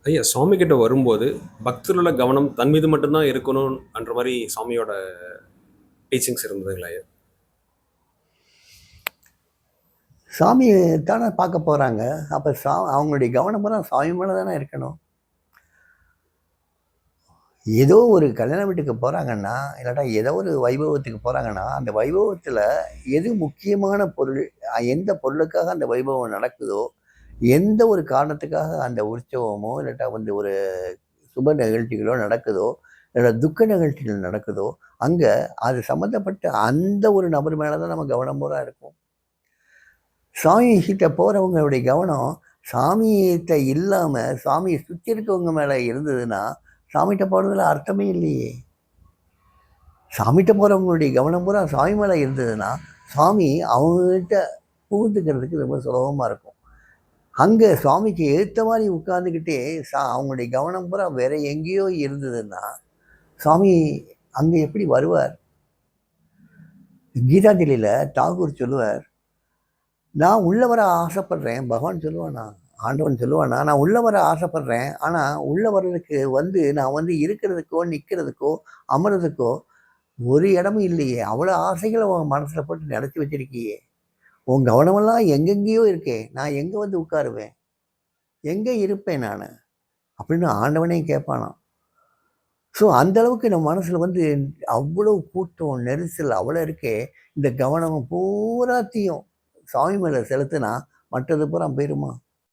ஐயா, சுவாமி கிட்ட வரும்போது பக்தர்களோட கவனம் தன் மீது மட்டும்தான் இருக்கணும்ன்ற மாதிரி சாமியோட டீச்சிங்ஸ் இருந்ததுங்களா ஐயா? சாமியை தானே பார்க்க போகிறாங்க. அப்போ அவங்களுடைய கவனமெல்லாம் சாமி மேலே தானே இருக்கணும். ஏதோ ஒரு கல்யாண வீட்டுக்கு போகிறாங்கன்னா, இல்லாட்டா ஏதோ ஒரு வைபவத்துக்கு போகிறாங்கன்னா, அந்த வைபவத்தில் எது முக்கியமான பொருள், எந்த பொருளுக்காக அந்த வைபவம் நடக்குதோ, எந்த ஒரு காரணத்துக்காக அந்த உற்சவமோ இல்லாட்டா ஒரு சுப நிகழ்ச்சிகளோ நடக்குதோ, இல்ல துக்க நிகழ்ச்சிகள் நடக்குதோ, அங்கே அது சம்மந்தப்பட்ட அந்த ஒரு நபர் மேலே தான் நம்ம கவனம் பூரா இருக்கும். சாமி கிட்ட போகிறவங்களுடைய கவனம் சாமிகிட்ட இல்லாமல் சாமியை சுற்றி இருக்கவங்க மேலே இருந்ததுன்னா, சாமிகிட்ட போகிறதுல அர்த்தமே இல்லையே. சாமிகிட்ட போகிறவங்களுடைய கவனம் பூரா சாமி மேலே இருந்ததுன்னா, சாமி அவங்ககிட்ட புகுந்துக்கிறதுக்கு ரொம்ப சுலபமாக இருக்கும். அங்கே சுவாமிக்கு ஏற்ற மாதிரி உட்காந்துக்கிட்டே அவங்களுடைய கவனம் பூரா வேற எங்கேயோ இருந்ததுன்னா, சாமி அங்கே எப்படி வருவார்? கீதாஞ்சலியில் தாகூர் சொல்லுவார், நான் உள்ள வர ஆசைப்படுறேன். பகவான் சொல்லுவானா, ஆண்டவன் சொல்லுவானா, நான் உள்ள வர ஆசைப்படுறேன். ஆனால் உள்ள வர்றதுக்கு நான் இருக்கிறதுக்கோ நிற்கிறதுக்கோ அமர்றதுக்கோ ஒரு இடமும் இல்லையே. அவ்வளோ ஆசைகளை உன் மனசில் போட்டு நினச்சி வச்சிருக்கியே. உன் கவனமெல்லாம் எங்கெங்கேயோ இருக்கே. நான் எங்கே வந்து உட்காருவேன், எங்கே இருப்பேன் நான் அப்படின்னு ஆண்டவனே கேட்பானாம். ஸோ அந்தளவுக்கு நம்ம மனசில் அவ்வளோ கூட்டம் நெரிசல் அவ்வளோ இருக்கே. இந்த கவனம் பூராத்தையும் சாமி மேலே செலுத்தினா மற்றது பூரா போயிருமா?